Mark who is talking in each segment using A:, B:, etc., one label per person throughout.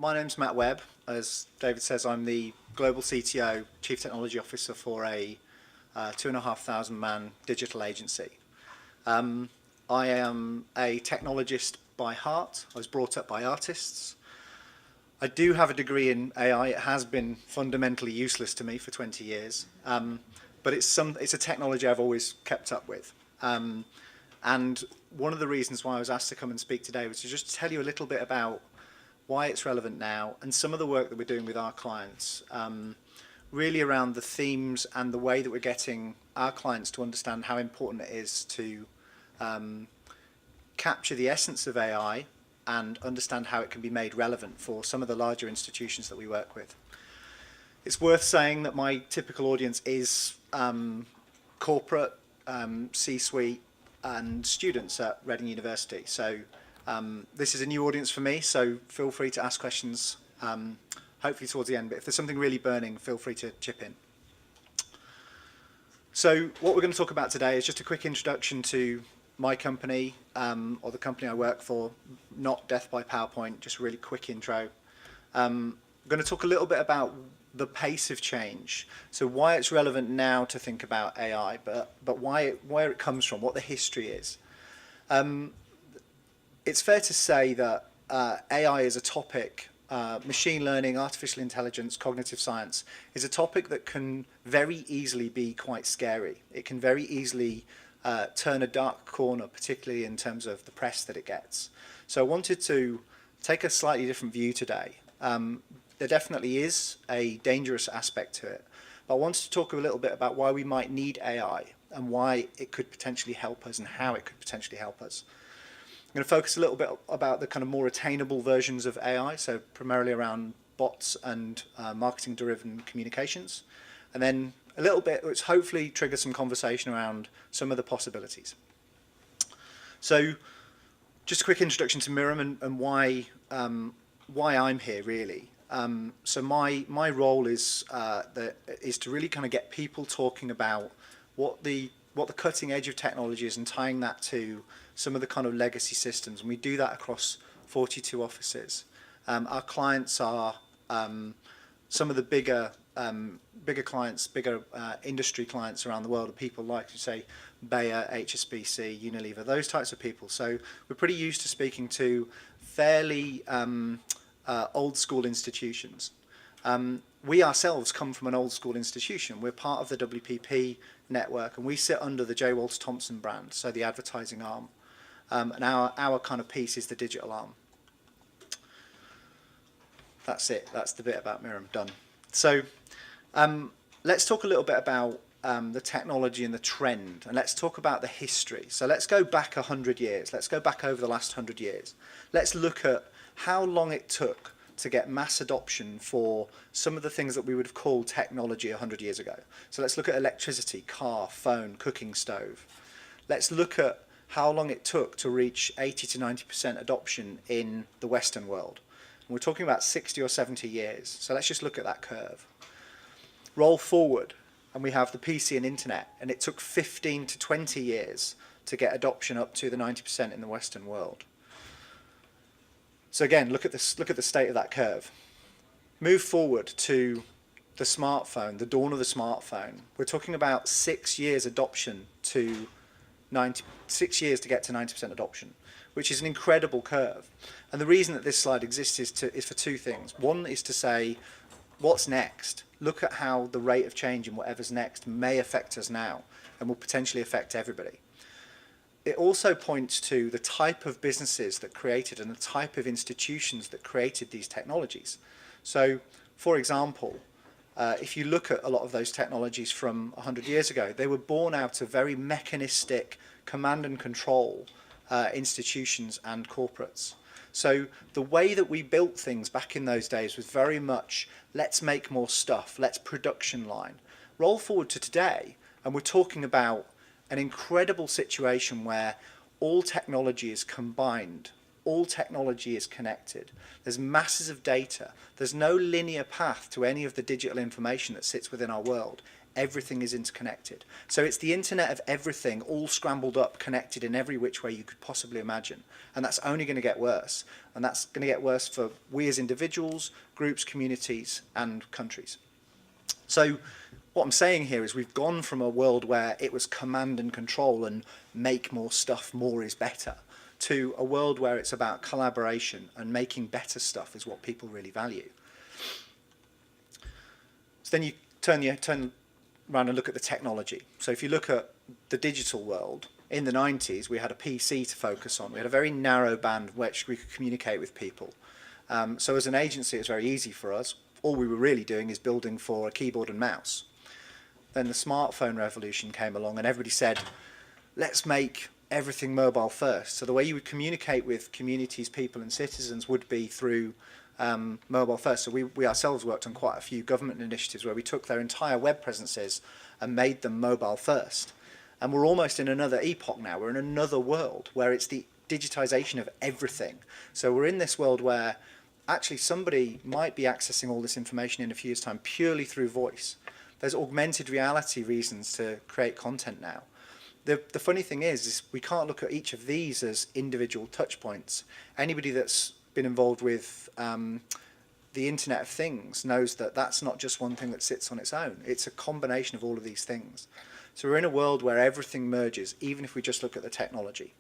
A: My name's Matt Webb. As David says, I'm the Global CTO, Chief Technology Officer for a 2,500 man digital agency. I am a technologist by heart. I was brought up by artists. I do have a degree in AI. It has been fundamentally useless to me for 20 years, but it's a technology I've always kept up with. And one of the reasons why I was asked to come and speak today was to just tell you a little bit about why it's relevant now and some of the work that we're doing with our clients, really around the themes and the way that we're getting our clients to understand how important it is to capture the essence of AI and understand how it can be made relevant for some of the larger institutions that we work with. It's worth saying that my typical audience is corporate, C-suite, and students at Reading University. So this is a new audience for me, so feel free to ask questions, hopefully towards the end, but if there's something really burning, feel free to chip in. So what we're going to talk about today is just a quick introduction to my company, or the company I work for, not death by PowerPoint, just a really quick intro. I'm going to talk a little bit about the pace of change, so why it's relevant now to think about AI, but where it comes from, what the history is. It's fair to say that AI is a topic, machine learning, artificial intelligence, cognitive science, is a topic that can very easily be quite scary. It can very easily turn a dark corner, particularly in terms of the press that it gets. So I wanted to take a slightly different view today. There definitely is a dangerous aspect to it, but I wanted to talk a little bit about why we might need AI and why it could potentially help us and how it could potentially help us. I'm going to focus a little bit about the kind of more attainable versions of AI, so primarily around bots and marketing-driven communications, and then a little bit which hopefully triggers some conversation around some of the possibilities. So just a quick introduction to Mirum and why I'm here, really. So my role is to really kind of get people talking about what the cutting edge of technology is and tying that to some of the kind of legacy systems. And we do that across 42 offices. Our clients are some of the bigger clients, bigger industry clients around the world, are people like, say, Bayer, HSBC, Unilever, those types of people. So we're pretty used to speaking to fairly old school institutions. We ourselves come from an old school institution. We're part of the WPP network, and we sit under the J. Walter Thompson brand, so the advertising arm. And our kind of piece is the digital arm. That's it. That's the bit about Mirum done. So let's talk a little bit about the technology and the trend, and let's talk about the history. So let's go back 100 years. Let's go back over the last 100 years. Let's look at how long it took to get mass adoption for some of the things that we would have called technology 100 years ago. So let's look at electricity, car, phone, cooking stove. Let's look at how long it took to reach 80 to 90% adoption in the Western world. And we're talking about 60 or 70 years. So let's just look at that curve. Roll forward, and we have the PC and internet, and it took 15 to 20 years to get adoption up to the 90% in the Western world. So again, look at the state of that curve. Move forward to the smartphone, the dawn of the smartphone. We're talking about 6 years adoption to 6 years to get to 90% adoption, which is an incredible curve. And the reason that this slide exists is for two things. One is to say, what's next? Look at how the rate of change in whatever's next may affect us now and will potentially affect everybody. It also points to the type of businesses that created and the type of institutions that created these technologies. So, for example, if you look at a lot of those technologies from 100 years ago, they were born out of very mechanistic command and control institutions and corporates. So the way that we built things back in those days was very much, let's make more stuff, let's production line. Roll forward to today, and we're talking about an incredible situation where all technology is combined, all technology is connected, there's masses of data, there's no linear path to any of the digital information that sits within our world. everything is interconnected. So it's the internet of everything, all scrambled up, connected in every which way you could possibly imagine. And that's only going to get worse. And that's going to get worse for we as individuals, groups, communities, and countries. So what I'm saying here is we've gone from a world where it was command and control and make more stuff, more is better, to a world where it's about collaboration and making better stuff is what people really value. So then you turn around and look at the technology. So if you look at the digital world, in the 90s we had a PC to focus on. We had a very narrow band which we could communicate with people. So as an agency, it's very easy for us. All we were really doing is building for a keyboard and mouse. Then the smartphone revolution came along and everybody said, let's make everything mobile first. So the way you would communicate with communities, people and citizens would be through mobile first. So we ourselves worked on quite a few government initiatives where we took their entire web presences and made them mobile first. And we're almost in another epoch now. We're in another world where it's the digitization of everything. So we're in this world where actually somebody might be accessing all this information in a few years' time purely through voice. There's augmented reality reasons to create content now. The funny thing is we can't look at each of these as individual touch points. Anybody that's been involved with the Internet of Things knows that that's not just one thing that sits on its own. It's a combination of all of these things. So we're in a world where everything merges, even if we just look at the technology.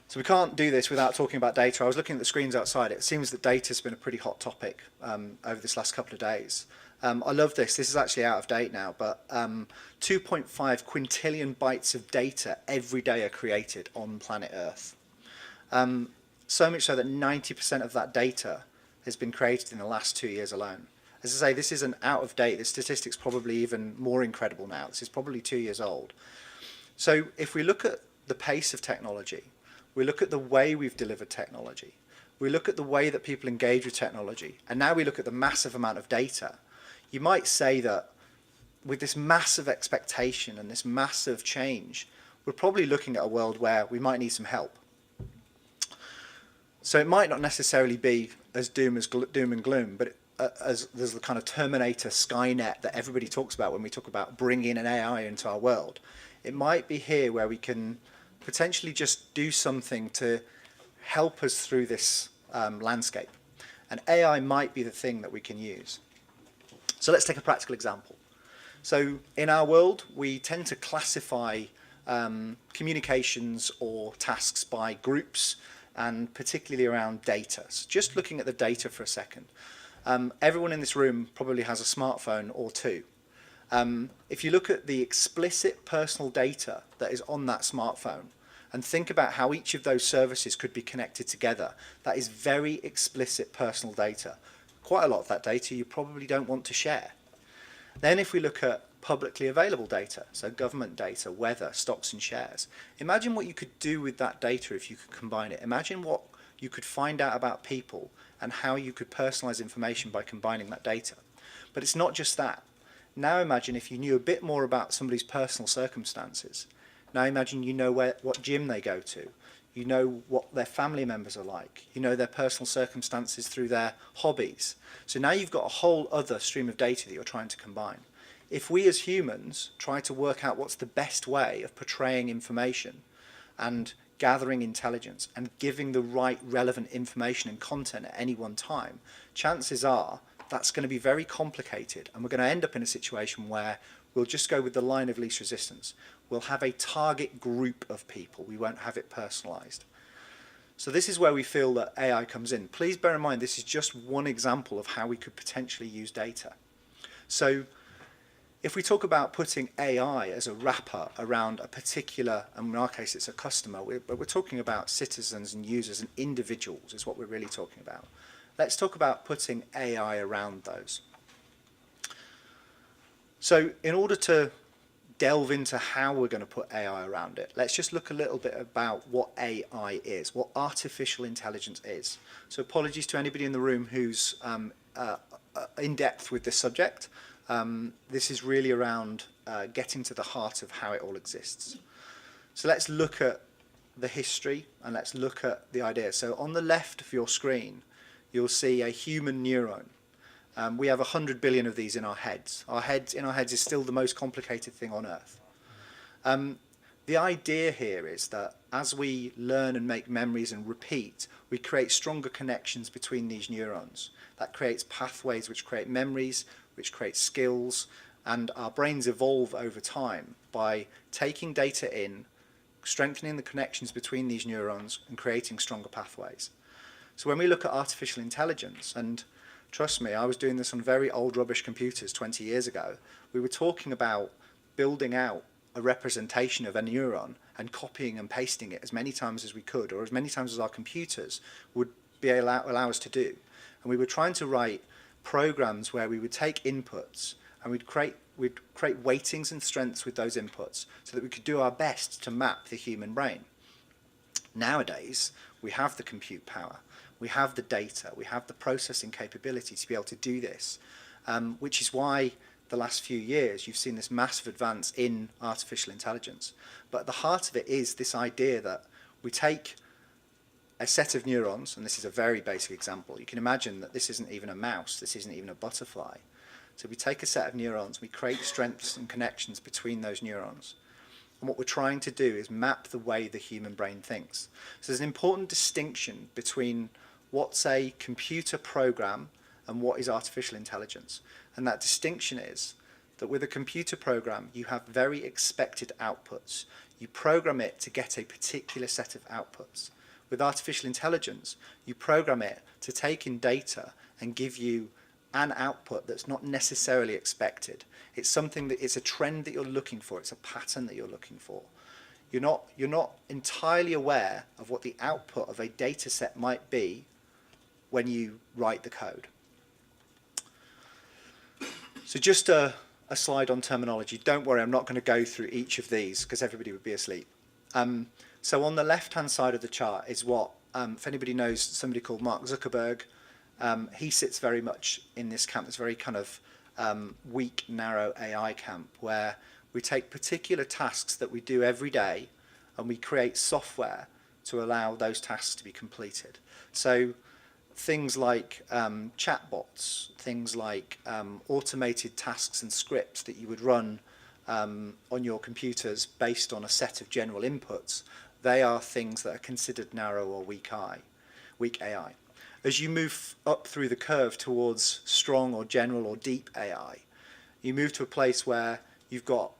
A: So we can't do this without talking about data. I was looking at the screens outside. It seems that data has been a pretty hot topic over this last couple of days. I love this. This is actually out of date now, but 2.5 quintillion bytes of data every day are created on planet Earth. So much so that 90% of that data has been created in the last 2 years alone. As I say, this isn't out of date. The statistic's probably even more incredible now. This is probably 2 years old. So if we look at the pace of technology, we look at the way we've delivered technology, we look at the way that people engage with technology, and now we look at the massive amount of data, you might say that with this massive expectation and this massive change, we're probably looking at a world where we might need some help. So it might not necessarily be as doom and gloom, but as there's the kind of Terminator Skynet that everybody talks about when we talk about bringing an AI into our world. It might be here where we can potentially just do something to help us through this landscape. And AI might be the thing that we can use. So let's take a practical example. So in our world, we tend to classify communications or tasks by groups, and particularly around data. So just looking at the data for a second. Everyone in this room probably has a smartphone or two. If you look at the explicit personal data that is on that smartphone and think about how each of those services could be connected together, that is very explicit personal data. Quite a lot of that data you probably don't want to share. Then if we look at publicly available data, so government data, weather, stocks and shares, imagine what you could do with that data if you could combine it. Imagine what you could find out about people and how you could personalize information by combining that data. But it's not just that. Now imagine if you knew a bit more about somebody's personal circumstances. Now imagine you know what gym they go to. You know what their family members are like. You know their personal circumstances through their hobbies. So now you've got a whole other stream of data that you're trying to combine. If we as humans try to work out what's the best way of portraying information and gathering intelligence and giving the right relevant information and content at any one time, chances are that's going to be very complicated, and we're going to end up in a situation where we'll just go with the line of least resistance. We'll have a target group of people. We won't have it personalized. So this is where we feel that AI comes in. Please bear in mind this is just one example of how we could potentially use data. So if we talk about putting AI as a wrapper around a particular, and in our case it's a customer, we're talking about citizens and users and individuals is what we're really talking about. Let's talk about putting AI around those. So in order to delve into how we're going to put AI around it, let's just look a little bit about what AI is, what artificial intelligence is. So apologies to anybody in the room who's in depth with this subject. This is really around getting to the heart of how it all exists. So let's look at the history and let's look at the idea. So on the left of your screen, you'll see a human neuron. We have 100 billion of these in our heads. In our heads is still the most complicated thing on earth. The idea here is that as we learn and make memories and repeat, we create stronger connections between these neurons. That creates pathways which create memories, which create skills, and our brains evolve over time by taking data in, strengthening the connections between these neurons, and creating stronger pathways. So when we look at artificial intelligence, and trust me, I was doing this on very old rubbish computers 20 years ago, we were talking about building out a representation of a neuron and copying and pasting it as many times as we could, or as many times as our computers would be allow us to do. And we were trying to write programs where we would take inputs and we'd create weightings and strengths with those inputs so that we could do our best to map the human brain. Nowadays, we have the compute power, we have the data, we have the processing capability to be able to do this, which is why the last few years you've seen this massive advance in artificial intelligence. But at the heart of it is this idea that we take a set of neurons, and this is a very basic example. You can imagine that this isn't even a mouse, this isn't even a butterfly. So we take a set of neurons, we create strengths and connections between those neurons. And what we're trying to do is map the way the human brain thinks. So there's an important distinction between what's a computer program and what is artificial intelligence. And that distinction is that with a computer program, you have very expected outputs. You program it to get a particular set of outputs. With artificial intelligence, you program it to take in data and give you an output that's not necessarily expected. It's something that it's a trend that you're looking for. It's a pattern that you're looking for. You're not entirely aware of what the output of a data set might be when you write the code. So just a slide on terminology. Don't worry, I'm not going to go through each of these because everybody would be asleep. So on the left-hand side of the chart is what, if anybody knows somebody called Mark Zuckerberg, he sits very much in this camp, this very kind of weak, narrow AI camp, where we take particular tasks that we do every day and we create software to allow those tasks to be completed. So things like chatbots, things like automated tasks and scripts that you would run on your computers based on a set of general inputs, they are things that are considered narrow or weak AI. As you move up through the curve towards strong or general or deep AI, you move to a place where you've got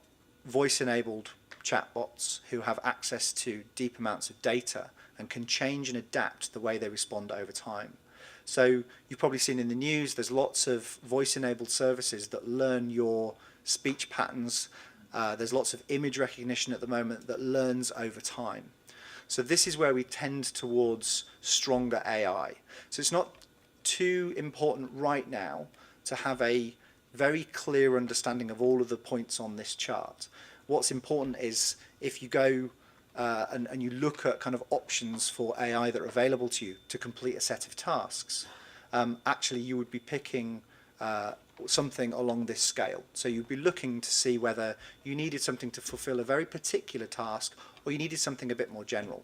A: voice-enabled chatbots who have access to deep amounts of data and can change and adapt the way they respond over time. So you've probably seen in the news, there's lots of voice-enabled services that learn your speech patterns. There's lots of image recognition at the moment that learns over time. So this is where we tend towards stronger AI. So it's not too important right now to have a very clear understanding of all of the points on this chart. What's important is if you go and you look at kind of options for AI that are available to you to complete a set of tasks, actually you would be picking something along this scale. So you'd be looking to see whether you needed something to fulfill a very particular task or you needed something a bit more general.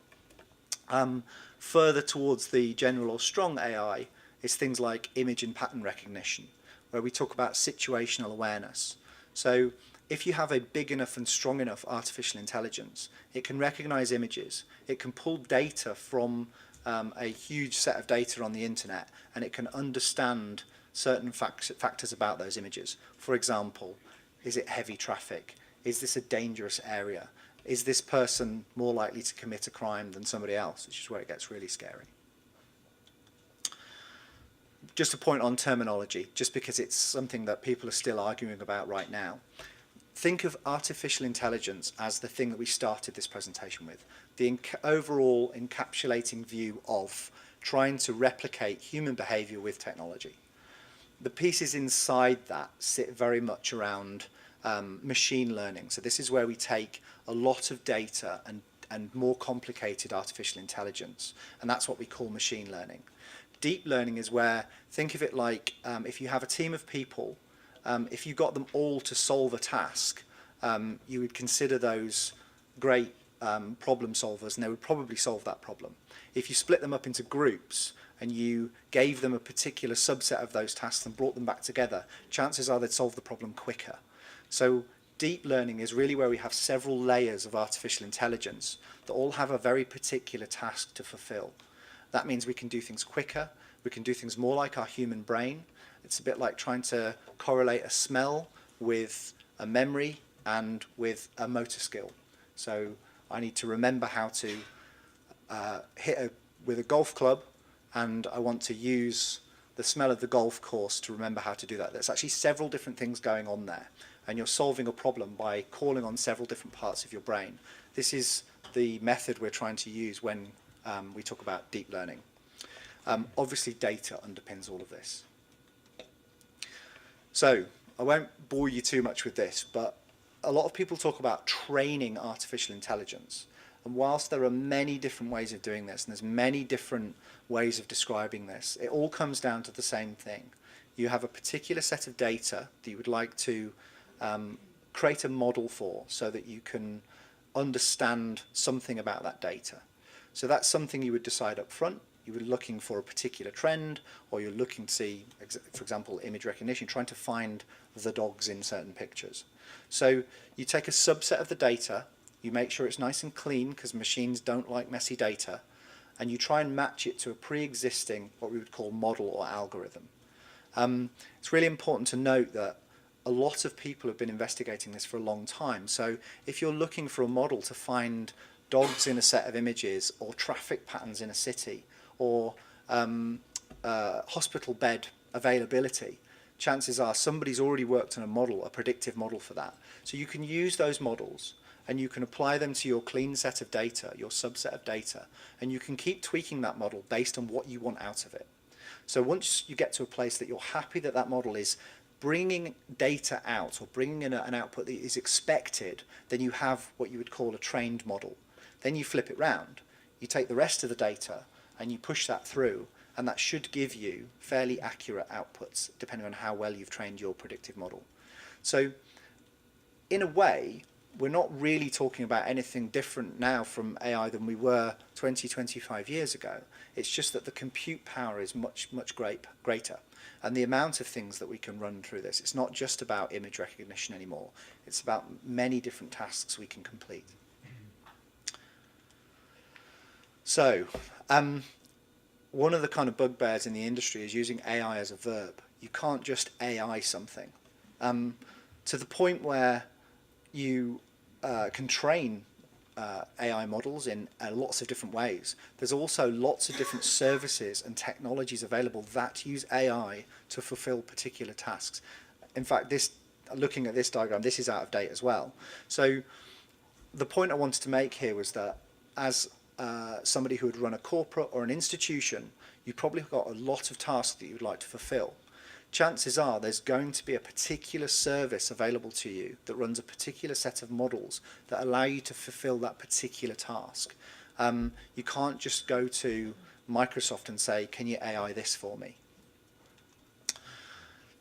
A: Further towards the general or strong AI is things like image and pattern recognition, where we talk about situational awareness. So if you have a big enough and strong enough artificial intelligence, it can recognize images, it can pull data from a huge set of data on the internet, and it can understand certain factors about those images. For example, is it heavy traffic? Is this a dangerous area? Is this person more likely to commit a crime than somebody else, which is where it gets really scary. Just a point on terminology, just because it's something that people are still arguing about right now. Think of artificial intelligence as the thing that we started this presentation with, the overall encapsulating view of trying to replicate human behavior with technology. The pieces inside that sit very much around machine learning. So this is where we take a lot of data and more complicated artificial intelligence, and that's what we call machine learning. Deep learning is where, think of it like if you have a team of people, if you got them all to solve a task, you would consider those great problem solvers, and they would probably solve that problem. If you split them up into groups and you gave them a particular subset of those tasks and brought them back together, chances are they'd solve the problem quicker. So deep learning is really where we have several layers of artificial intelligence that all have a very particular task to fulfill. That means we can do things quicker, we can do things more like our human brain. It's a bit like trying to correlate a smell with a memory and with a motor skill. So I need to remember how to hit with a golf club, and I want to use the smell of the golf course to remember how to do that. There's actually several different things going on there, and you're solving a problem by calling on several different parts of your brain. This is the method we're trying to use when we talk about deep learning. Obviously, data underpins all of this. So I won't bore you too much with this, but a lot of people talk about training artificial intelligence. And whilst there are many different ways of doing this, and there's many different ways of describing this, it all comes down to the same thing. You have a particular set of data that you would like to create a model for so that you can understand something about that data. So that's something you would decide up front. You were looking for a particular trend, or you're looking to see, for example, image recognition, trying to find the dogs in certain pictures. So you take a subset of the data, you make sure it's nice and clean because machines don't like messy data, and you try and match it to a pre-existing, what we would call model or algorithm. It's really important to note that a lot of people have been investigating this for a long time. So if you're looking for a model to find dogs in a set of images, or traffic patterns in a city, or hospital bed availability, chances are somebody's already worked on a model, a predictive model for that. So you can use those models and you can apply them to your clean set of data, your subset of data, and you can keep tweaking that model based on what you want out of it. So once you get to a place that you're happy that that model is bringing data out, or bringing in an output that is expected, then you have what you would call a trained model. Then you flip it round, you take the rest of the data and you push that through, and that should give you fairly accurate outputs depending on how well you've trained your predictive model. So in a way, we're not really talking about anything different now from AI than we were 20, 25 years ago. It's just that the compute power is much, much greater. And the amount of things that we can run through this, it's not just about image recognition anymore. It's about many different tasks we can complete. So, one of the kind of bugbears in the industry is using AI as a verb. You can't just AI something. To the point where you can train AI models in lots of different ways. There's also lots of different services and technologies available that use AI to fulfill particular tasks. In fact, looking at this diagram, this is out of date as well. So the point I wanted to make here was that as somebody who would run a corporate or an institution, you probably got a lot of tasks that you would like to fulfill. Chances are there's going to be a particular service available to you that runs a particular set of models that allow you to fulfill that particular task. You can't just go to Microsoft and say, can you AI this for me?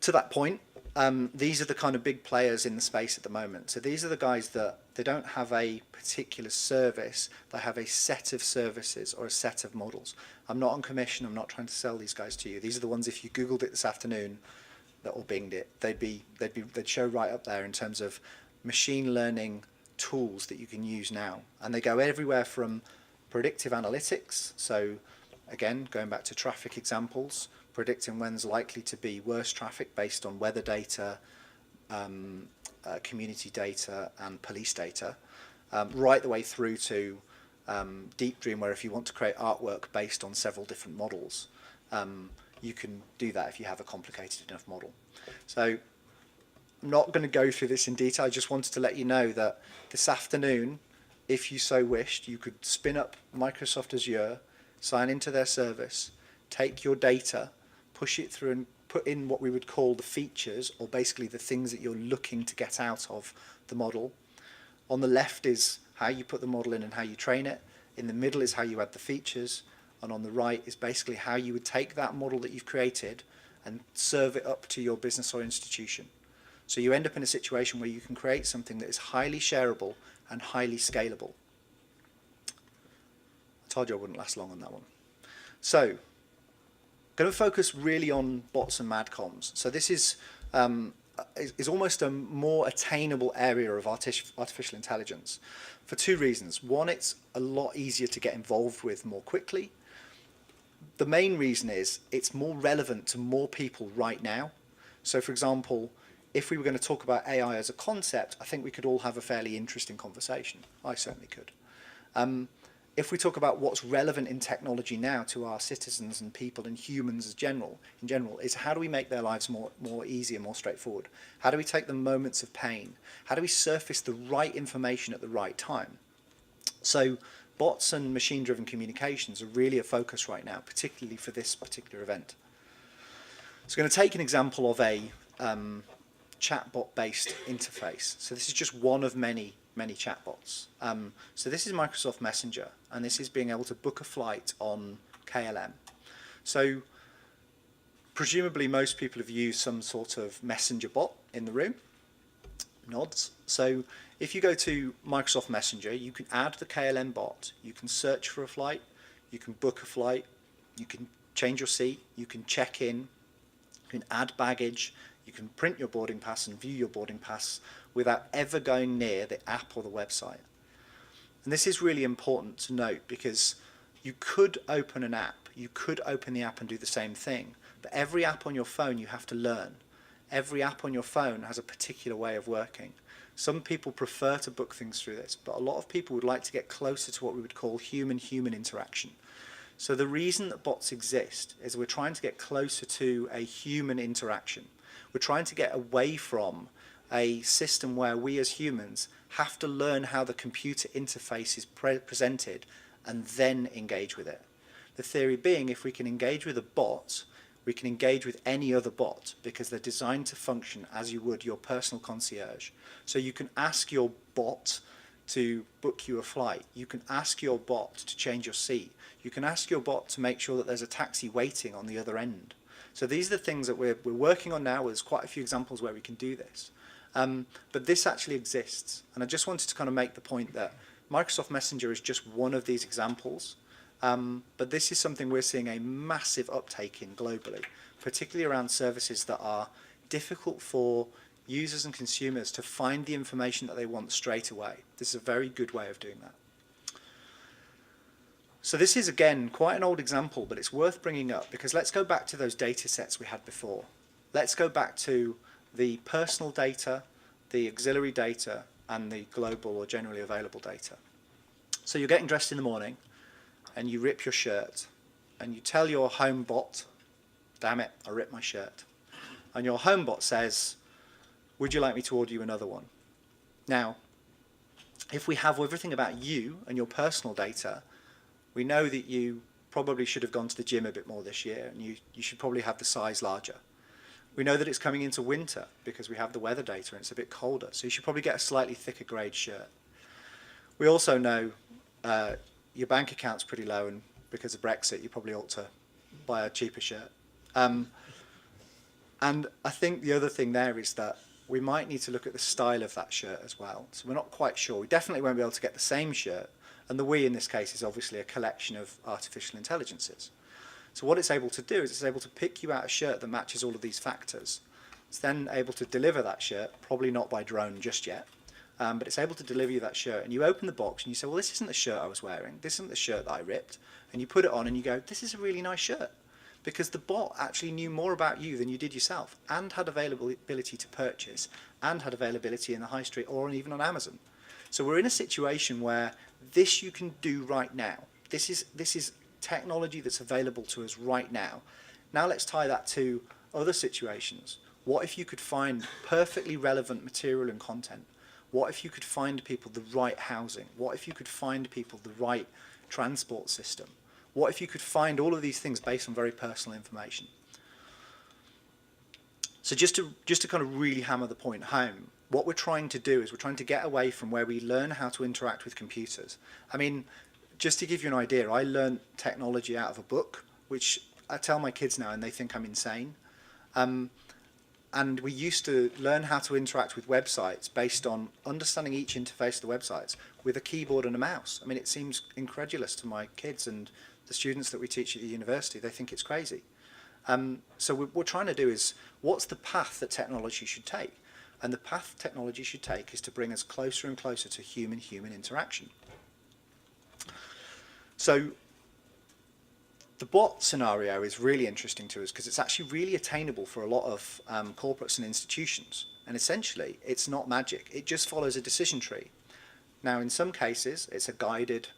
A: To that point, these are the kind of big players in the space at the moment. So these are the guys that they don't have a particular service, they have a set of services or a set of models. I'm not on commission, I'm not trying to sell these guys to you. These are the ones, if you Googled it this afternoon, or Binged it, they'd show right up there in terms of machine learning tools that you can use now. And they go everywhere from predictive analytics, so again, going back to traffic examples, predicting when's likely to be worse traffic based on weather data, community data and police data, right the way through to Deep Dream, where if you want to create artwork based on several different models, you can do that if you have a complicated enough model. So I'm not going to go through this in detail, I just wanted to let you know that this afternoon, if you so wished, you could spin up Microsoft Azure, sign into their service, take your data, push it through and put in what we would call the features, or basically the things that you're looking to get out of the model. On the left is how you put the model in and how you train it. In the middle is how you add the features. And on the right is basically how you would take that model that you've created and serve it up to your business or institution. So you end up in a situation where you can create something that is highly shareable and highly scalable. I told you I wouldn't last long on that one. So going to focus really on bots and MADCOMs. So this is almost a more attainable area of artificial intelligence for two reasons. One, it's a lot easier to get involved with more quickly. The main reason is it's more relevant to more people right now. So for example, if we were going to talk about AI as a concept, I think we could all have a fairly interesting conversation. I certainly could. If we talk about what's relevant in technology now to our citizens and people and humans in general, is how do we make their lives more easy and more straightforward? How do we take the moments of pain? How do we surface the right information at the right time? So bots and machine-driven communications are really a focus right now, particularly for this particular event. So I'm going to take an example of a chatbot-based interface. So this is just one of many chatbots. So this is Microsoft Messenger, and this is being able to book a flight on KLM. So presumably most people have used some sort of messenger bot in the room. Nods. So if you go to Microsoft Messenger, you can add the KLM bot, you can search for a flight, you can book a flight, you can change your seat, you can check in, you can add baggage, you can print your boarding pass and view your boarding pass without ever going near the app or the website. And this is really important to note because you could open an app, you could open the app and do the same thing, but every app on your phone you have to learn. Every app on your phone has a particular way of working. Some people prefer to book things through this, but a lot of people would like to get closer to what we would call human-human interaction. So the reason that bots exist is we're trying to get closer to a human interaction. We're trying to get away from a system where we as humans have to learn how the computer interface is presented and then engage with it. The theory being, if we can engage with a bot, we can engage with any other bot because they're designed to function as you would your personal concierge. So you can ask your bot to book you a flight. You can ask your bot to change your seat. You can ask your bot to make sure that there's a taxi waiting on the other end. So these are the things that we're working on now. There's quite a few examples where we can do this. But this actually exists. And I just wanted to kind of make the point that Microsoft Messenger is just one of these examples. But this is something we're seeing a massive uptake in globally, particularly around services that are difficult for users and consumers to find the information that they want straight away. This is a very good way of doing that. So this is, again, quite an old example, but it's worth bringing up because let's go back to those data sets we had before. Let's go back to the personal data, the auxiliary data, and the global or generally available data. So you're getting dressed in the morning, and you rip your shirt, and you tell your home bot, damn it, I ripped my shirt. And your home bot says, would you like me to order you another one? Now, if we have everything about you and your personal data, we know that you probably should have gone to the gym a bit more this year, and you should probably have the size larger. We know that it's coming into winter because we have the weather data and it's a bit colder, so you should probably get a slightly thicker grade shirt. We also know your bank account's pretty low, and because of Brexit you probably ought to buy a cheaper shirt. And I think the other thing there is that we might need to look at the style of that shirt as well. So we're not quite sure. We definitely won't be able to get the same shirt, and the we in this case is obviously a collection of artificial intelligences. So what it's able to do is it's able to pick you out a shirt that matches all of these factors. It's then able to deliver that shirt, probably not by drone just yet, but it's able to deliver you that shirt. And you open the box and you say, well, this isn't the shirt I was wearing. This isn't the shirt that I ripped. And you put it on and you go, this is a really nice shirt. Because the bot actually knew more about you than you did yourself, and had availability to purchase, and had availability in the high street or even on Amazon. So we're in a situation where this you can do right now. This is technology that's available to us right now. Now let's tie that to other situations. What if you could find perfectly relevant material and content? What if you could find people the right housing? What if you could find people the right transport system? What if you could find all of these things based on very personal information? So just to kind of really hammer the point home, what we're trying to do is we're trying to get away from where we learn how to interact with computers. I mean, just to give you an idea, I learned technology out of a book, which I tell my kids now and they think I'm insane. And we used to learn how to interact with websites based on understanding each interface of the websites with a keyboard and a mouse. I mean, it seems incredulous to my kids and the students that we teach at the university. They think it's crazy. So what we're trying to do is, what's the path that technology should take? And the path technology should take is to bring us closer and closer to human-human interaction. So the bot scenario is really interesting to us because it's actually really attainable for a lot of corporates and institutions. And essentially, it's not magic. It just follows a decision tree. Now, in some cases, it's a guided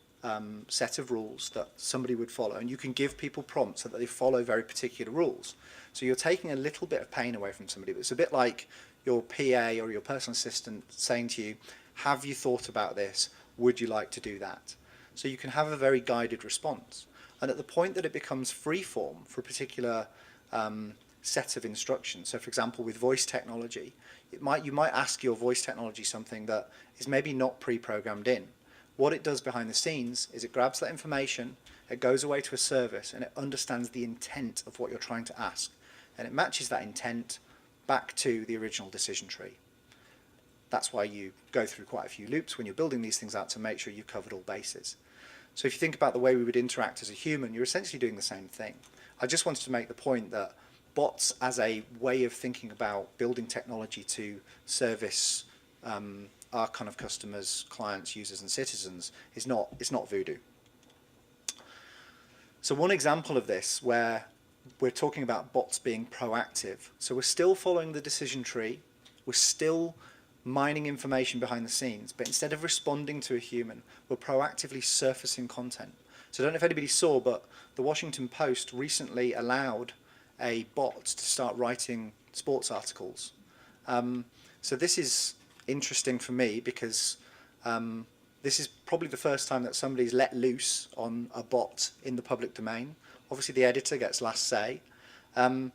A: set of rules that somebody would follow, and you can give people prompts so that they follow very particular rules. So you're taking a little bit of pain away from somebody. But it's a bit like your PA or your personal assistant saying to you, have you thought about this? Would you like to do that? So you can have a very guided response. And at the point that it becomes freeform for a particular set of instructions, so for example with voice technology, you might ask your voice technology something that is maybe not pre-programmed in. What it does behind the scenes is it grabs that information, it goes away to a service, and it understands the intent of what you're trying to ask. And it matches that intent back to the original decision tree. That's why you go through quite a few loops when you're building these things out to make sure you've covered all bases. So if you think about the way we would interact as a human, you're essentially doing the same thing. I just wanted to make the point that bots as a way of thinking about building technology to service our kind of customers, clients, users and citizens it's not voodoo. So one example of this where we're talking about bots being proactive. So we're still following the decision tree, we're still mining information behind the scenes, but instead of responding to a human, we're proactively surfacing content. So I don't know if anybody saw, but the Washington Post recently allowed a bot to start writing sports articles. So this is interesting for me because this is probably the first time that somebody's let loose on a bot in the public domain. Obviously the editor gets last say. But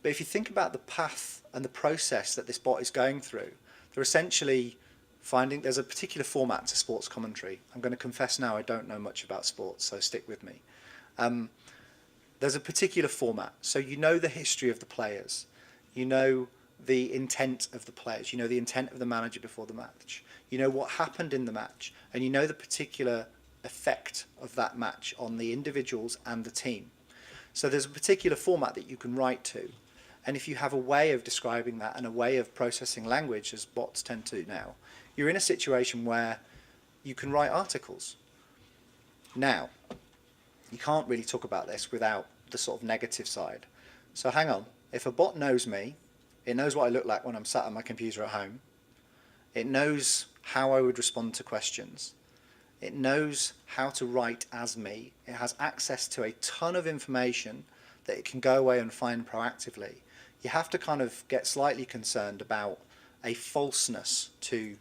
A: if you think about the path and the process that this bot is going through, they're essentially finding there's a particular format to sports commentary. I'm going to confess now I don't know much about sports, so stick with me. There's a particular format, so you know the history of the players, you know the intent of the players, you know the intent of the manager before the match, you know what happened in the match, and you know the particular effect of that match on the individuals and the team. So there's a particular format that you can write to. And if you have a way of describing that and a way of processing language, as bots tend to now, you're in a situation where you can write articles. Now, you can't really talk about this without the sort of negative side. So hang on, if a bot knows me, it knows what I look like when I'm sat on my computer at home, it knows how I would respond to questions, it knows how to write as me, it has access to a ton of information that it can go away and find proactively. You have to kind of get slightly concerned about a falseness to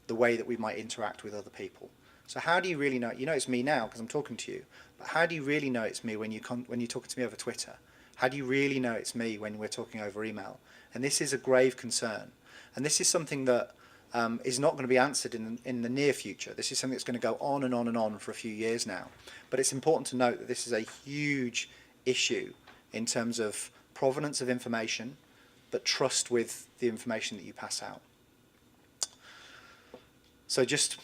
A: the way that we might interact with other people. So how do you really know? You know it's me now because I'm talking to you, but how do you really know it's me when you're talking to me over Twitter? How do you really know it's me when we're talking over email? And this is a grave concern. And this is something that is not going to be answered in the near future. This is something that's going to go on and on and on for a few years now. But it's important to note that this is a huge issue in terms of provenance of information, but trust with the information that you pass out. So just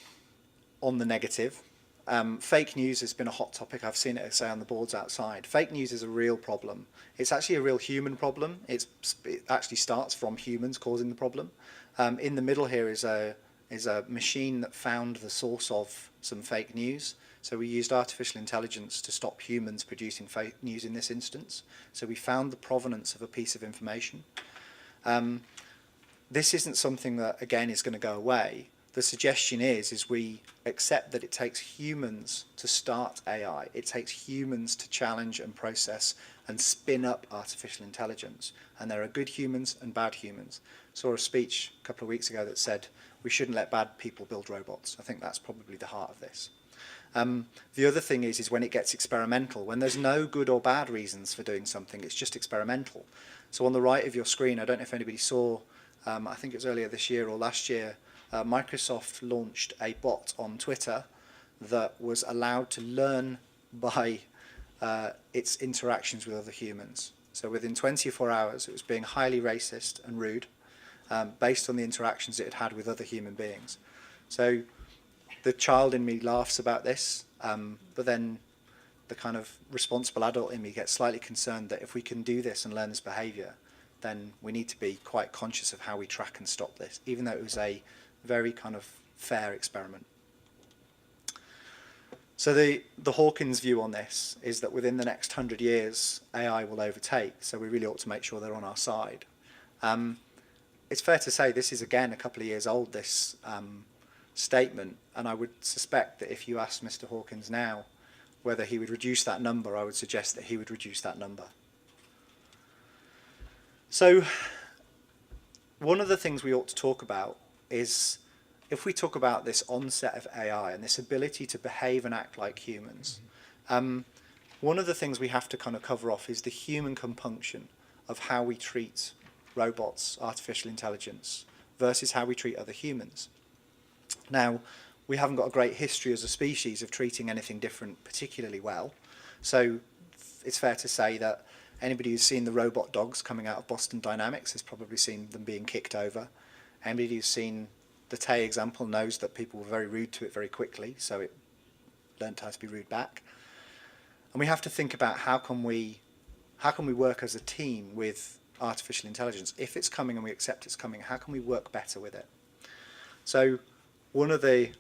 A: on the negative, fake news has been a hot topic. I've seen it, say, on the boards outside. Fake news is a real problem. It's actually a real human problem. It actually starts from humans causing the problem. In the middle here is a machine that found the source of some fake news. So we used artificial intelligence to stop humans producing fake news in this instance. So we found the provenance of a piece of information. This isn't something that, again, is going to go away. The suggestion is we accept that it takes humans to start AI. It takes humans to challenge and process and spin up artificial intelligence. And there are good humans and bad humans. I saw a speech a couple of weeks ago that said we shouldn't let bad people build robots. I think that's probably the heart of this. The other thing is when it gets experimental, when there's no good or bad reasons for doing something, it's just experimental. So on the right of your screen, I don't know if anybody saw, I think it was earlier this year or last year, Microsoft launched a bot on Twitter that was allowed to learn by its interactions with other humans. So within 24 hours, it was being highly racist and rude based on the interactions it had had with other human beings. So the child in me laughs about this, but then the kind of responsible adult in me gets slightly concerned that if we can do this and learn this behaviour, then we need to be quite conscious of how we track and stop this, even though it was a very kind of fair experiment. So the Hawkins view on this is that within the next 100 years, AI will overtake, so we really ought to make sure they're on our side. It's fair to say this is, again, a couple of years old, this statement, and I would suspect that if you asked Mr. Hawkins now whether he would reduce that number, I would suggest that he would reduce that number. So one of the things we ought to talk about is, if we talk about this onset of AI and this ability to behave and act like humans, one of the things we have to kind of cover off is the human compunction of how we treat robots, artificial intelligence, versus how we treat other humans. Now, we haven't got a great history as a species of treating anything different particularly well, so it's fair to say that anybody who's seen the robot dogs coming out of Boston Dynamics has probably seen them being kicked over. Anybody who's seen the Tay example knows that people were very rude to it very quickly, so it learned how to be rude back. And we have to think about how can we work as a team with artificial intelligence. If it's coming and we accept it's coming, how can we work better with it? So one of the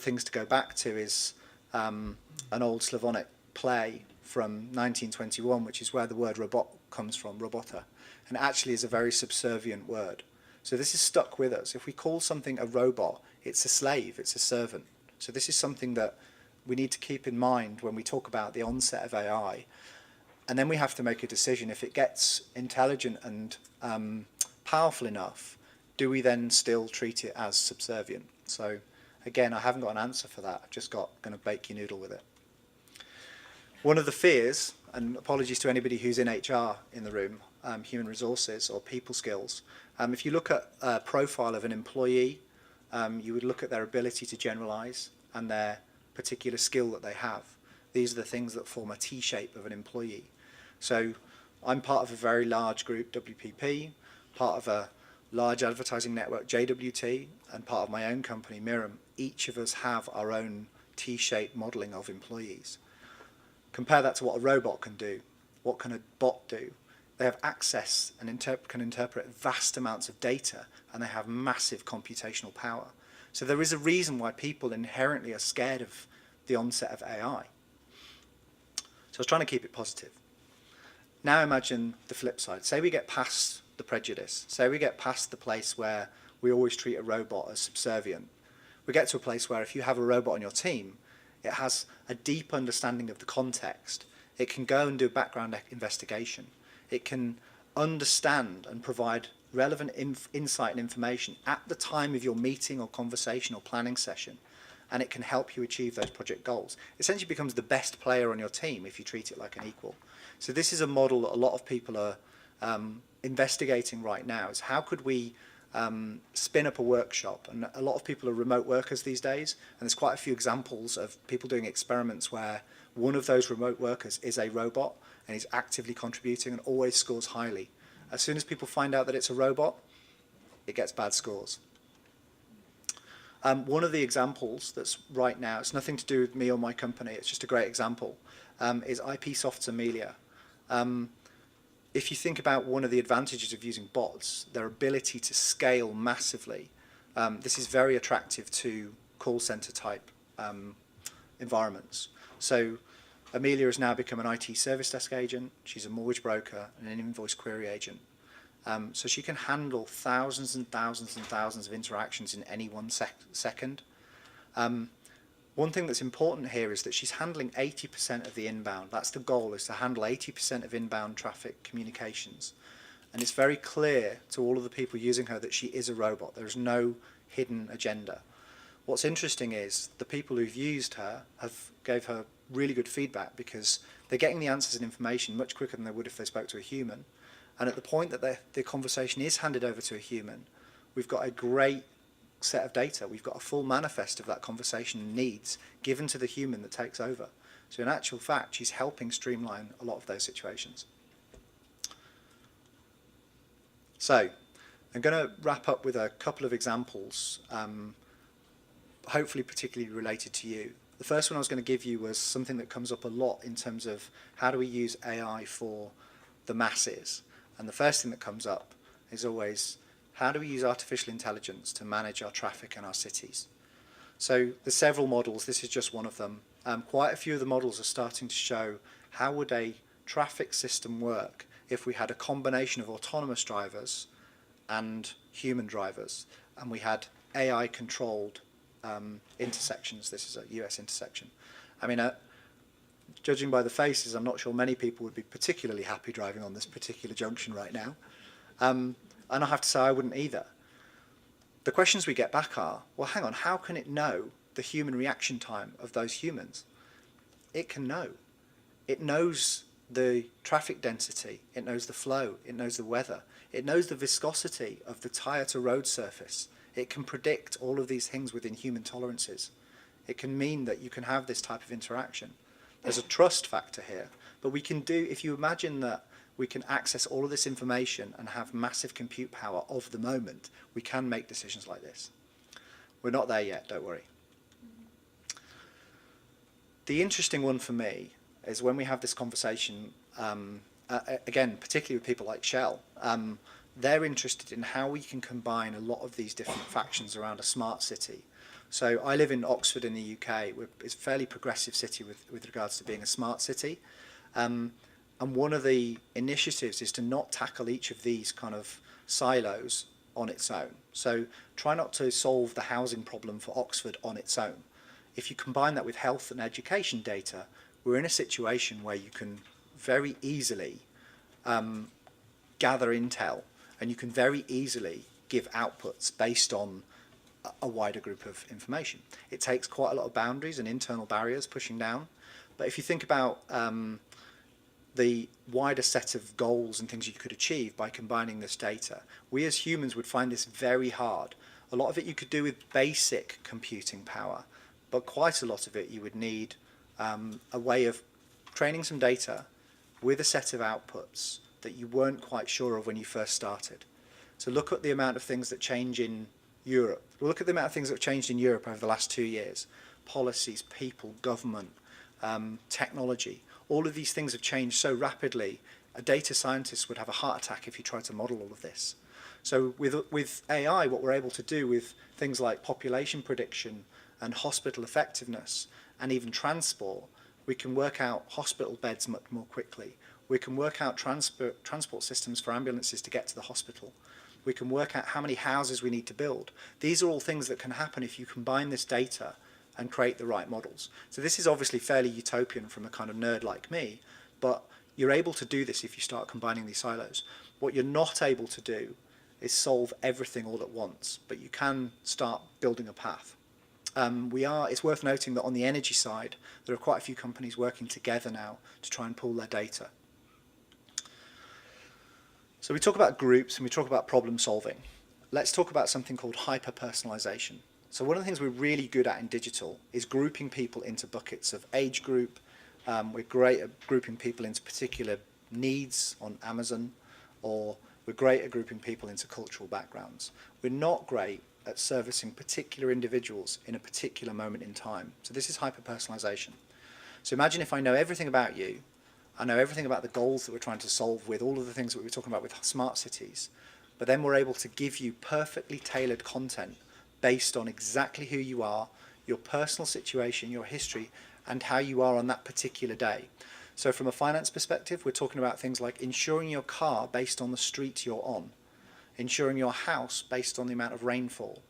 A: things to go back to is an old Slavonic play from 1921, which is where the word robot comes from, robota, and actually is a very subservient word. So this is stuck with us. If we call something a robot, it's a slave, it's a servant. So this is something that we need to keep in mind when we talk about the onset of AI. And then we have to make a decision. If it gets intelligent and powerful enough, do we then still treat it as subservient? So again, I haven't got an answer for that. I've just got going to bake your noodle with it. One of the fears, and apologies to anybody who's in HR in the room, human resources or people skills, if you look at a profile of an employee, you would look at their ability to generalize and their particular skill that they have. These are the things that form a T-shape of an employee. So I'm part of a very large group, WPP, part of a large advertising network, JWT, and part of my own company, Mirum. Each of us have our own T-shaped modeling of employees. Compare that to what a robot can do. What can a bot do? They have access and can interpret vast amounts of data, and they have massive computational power. So there is a reason why people inherently are scared of the onset of AI. So I was trying to keep it positive. Now imagine the flip side. Say we get past the prejudice. Say we get past the place where we always treat a robot as subservient. We get to a place where if you have a robot on your team, it has a deep understanding of the context. It can go and do background investigation. It can understand and provide relevant insight and information at the time of your meeting or conversation or planning session, and it can help you achieve those project goals. It essentially becomes the best player on your team if you treat it like an equal. So this is a model that a lot of people are investigating right now, is how could we spin up a workshop. And a lot of people are remote workers these days, and there's quite a few examples of people doing experiments where one of those remote workers is a robot and is actively contributing and always scores highly. As soon as people find out that it's a robot, it gets bad scores. One of the examples that's right now, it's nothing to do with me or my company, it's just a great example, is IPsoft's Amelia. If you think about one of the advantages of using bots, their ability to scale massively, this is very attractive to call center type environments. So Amelia has now become an IT service desk agent, she's a mortgage broker and an invoice query agent. So she can handle thousands and thousands and thousands of interactions in any 1 second. One thing that's important here is that she's handling 80% of the inbound. That's the goal, is to handle 80% of inbound traffic communications. And it's very clear to all of the people using her that she is a robot. There's no hidden agenda. What's interesting is the people who've used her gave her really good feedback, because they're getting the answers and information much quicker than they would if they spoke to a human. And at the point that the conversation is handed over to a human, we've got a great set of data. We've got a full manifest of that conversation needs given to the human that takes over. So in actual fact, she's helping streamline a lot of those situations. So I'm going to wrap up with a couple of examples, hopefully particularly related to you. The The first one I was going to give you was something that comes up a lot in terms of how do we use AI for the masses. And the first thing that comes up is always, how do we use artificial intelligence to manage our traffic in our cities? So there's several models. This is just one of them. Quite a few of the models are starting to show how would a traffic system work if we had a combination of autonomous drivers and human drivers, and we had AI-controlled intersections. This is a US intersection. I mean, judging by the faces, I'm not sure many people would be particularly happy driving on this particular junction right now. And I have to say I wouldn't either. The questions we get back are, well, hang on, how can it know the human reaction time of those humans? It can know. It knows the traffic density, it knows the flow, it knows the weather, it knows the viscosity of the tyre to road surface. It can predict all of these things within human tolerances. It can mean that you can have this type of interaction. There's a trust factor here, but we can do, if you imagine that we can access all of this information and have massive compute power of the moment, we can make decisions like this. We're not there yet, don't worry. The interesting one for me is when we have this conversation, again, particularly with people like Shell, they're interested in how we can combine a lot of these different factions around a smart city. So I live in Oxford in the UK. It's a fairly progressive city with regards to being a smart city. And one of the initiatives is to not tackle each of these kind of silos on its own. So try not to solve the housing problem for Oxford on its own. If you combine that with health and education data, we're in a situation where you can very easily gather intel, and you can very easily give outputs based on a wider group of information. It takes quite a lot of boundaries and internal barriers pushing down. But if you think about the wider set of goals and things you could achieve by combining this data, we as humans would find this very hard. A lot of it you could do with basic computing power, but quite a lot of it you would need a way of training some data with a set of outputs that you weren't quite sure of when you first started. So look at the amount of things that change in Europe. Look at the amount of things that have changed in Europe over the last 2 years. Policies, people, government, technology. All of these things have changed so rapidly, a data scientist would have a heart attack if he tried to model all of this. So with AI, what we're able to do with things like population prediction and hospital effectiveness and even transport, we can work out hospital beds much more quickly. We can work out transport systems for ambulances to get to the hospital. We can work out how many houses we need to build. These are all things that can happen if you combine this data and create the right models. So this is obviously fairly utopian from a kind of nerd like me, but you're able to do this if you start combining these silos. What you're not able to do is solve everything all at once, but you can start building a path. It's worth noting that on the energy side, there are quite a few companies working together now to try and pool their data. So we talk about groups and we talk about problem solving. Let's talk about something called hyper-personalization. So one of the things we're really good at in digital is grouping people into buckets of age group. We're great at grouping people into particular needs on Amazon, or we're great at grouping people into cultural backgrounds. We're not great at servicing particular individuals in a particular moment in time. So this is hyper-personalization. So imagine if I know everything about you, I know everything about the goals that we're trying to solve with all of the things that we were talking about with smart cities, but then we're able to give you perfectly tailored content based on exactly who you are, your personal situation, your history, and how you are on that particular day. So from a finance perspective, we're talking about things like insuring your car based on the street you're on, insuring your house based on the amount of rainfall.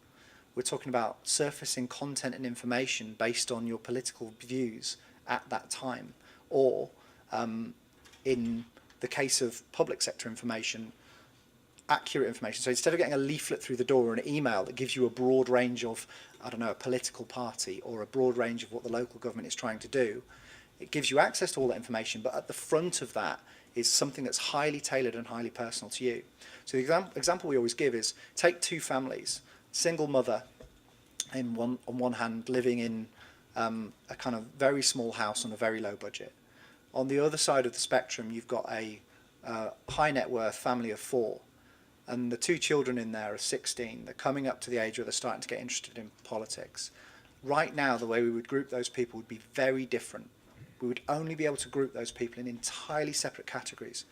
A: We're talking about surfacing content and information based on your political views at that time, or in the case of public sector information, accurate information. So instead of getting a leaflet through the door or an email that gives you a broad range of, I don't know, a political party or a broad range of what the local government is trying to do, it gives you access to all that information, but at the front of that is something that's highly tailored and highly personal to you. So the example we always give is, take two families, single mother on one hand living in a kind of very small house on a very low budget. On the other side of the spectrum, you've got a high net worth family of 4, and the two children in there are 16. They're coming up to the age where they're starting to get interested in politics. right now the way we would group those people would be very different. We would only be able to group those people in entirely separate categories.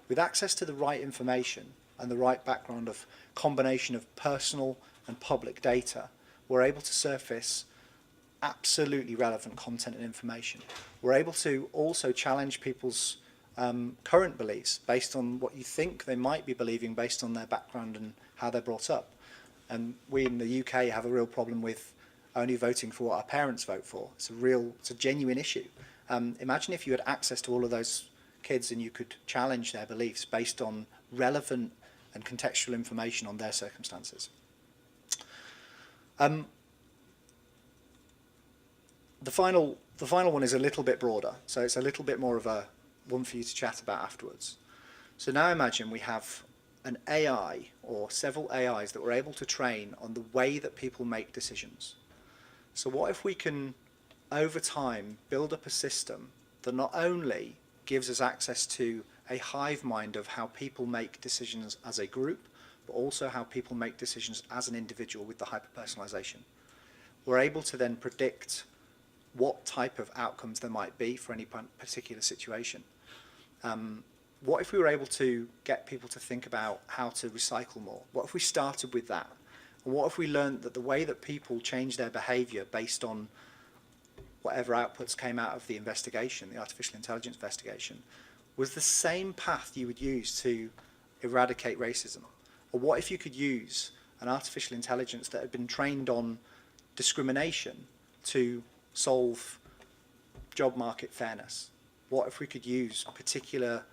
A: With access to the right information and the right background of combination of personal and public data, we're able to surface absolutely relevant content and information. We're able to also challenge people's current beliefs based on what you think they might be believing based on their background and how they're brought up. And we in the UK have a real problem with only voting for what our parents vote for. It's a genuine issue. Imagine if you had access to all of those kids and you could challenge their beliefs based on relevant and contextual information on their circumstances. The final one is a little bit broader, so it's a little bit more of a one for you to chat about afterwards. So now imagine we have an AI or several AIs that we're able to train on the way that people make decisions. So what if we can, over time, build up a system that not only gives us access to a hive mind of how people make decisions as a group, but also how people make decisions as an individual with the hyper-personalization. We're able to then predict what type of outcomes there might be for any particular situation. What if we were able to get people to think about how to recycle more? What if we started with that? And what if we learned that the way that people change their behavior based on whatever outputs came out of the investigation, the artificial intelligence investigation, was the same path you would use to eradicate racism? Or what if you could use an artificial intelligence that had been trained on discrimination to solve job market fairness? What if we could use particular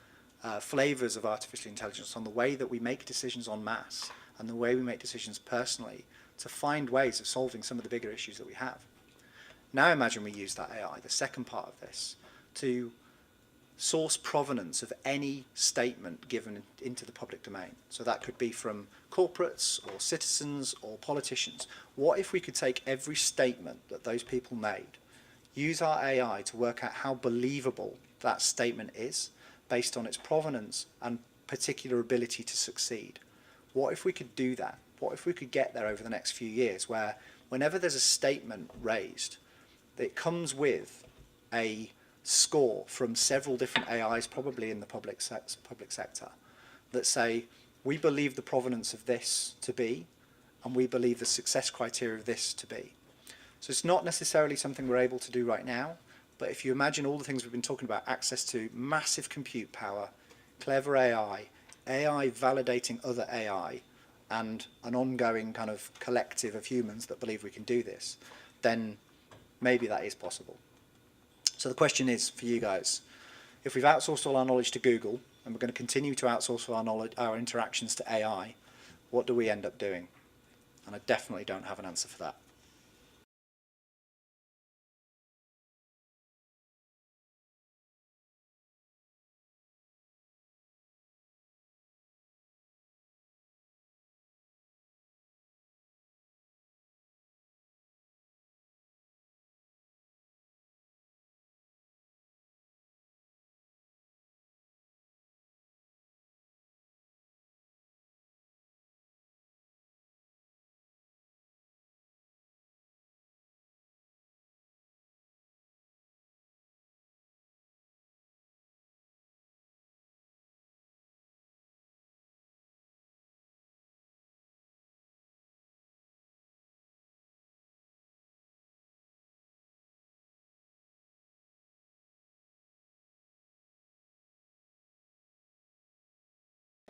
A: flavors of artificial intelligence on the way that we make decisions en masse and the way we make decisions personally to find ways of solving some of the bigger issues that we have? Now imagine we use that AI, the second part of this, to source provenance of any statement given into the public domain. So that could be from corporates or citizens or politicians. What if we could take every statement that those people made, use our AI to work out how believable that statement is based on its provenance and particular ability to succeed? What if we could do that? What if we could get there over the next few years where whenever there's a statement raised, it comes with a score from several different AIs, probably in the public sector, that say, we believe the provenance of this to be, and we believe the success criteria of this to be. So it's not necessarily something we're able to do right now, but if you imagine all the things we've been talking about, access to massive compute power, clever AI, AI validating other AI, and an ongoing kind of collective of humans that believe we can do this, then maybe that is possible. So the question is for you guys, if we've outsourced all our knowledge to Google, and we're going to continue to outsource our interactions to AI, what do we end up doing? And I definitely don't have an answer for that.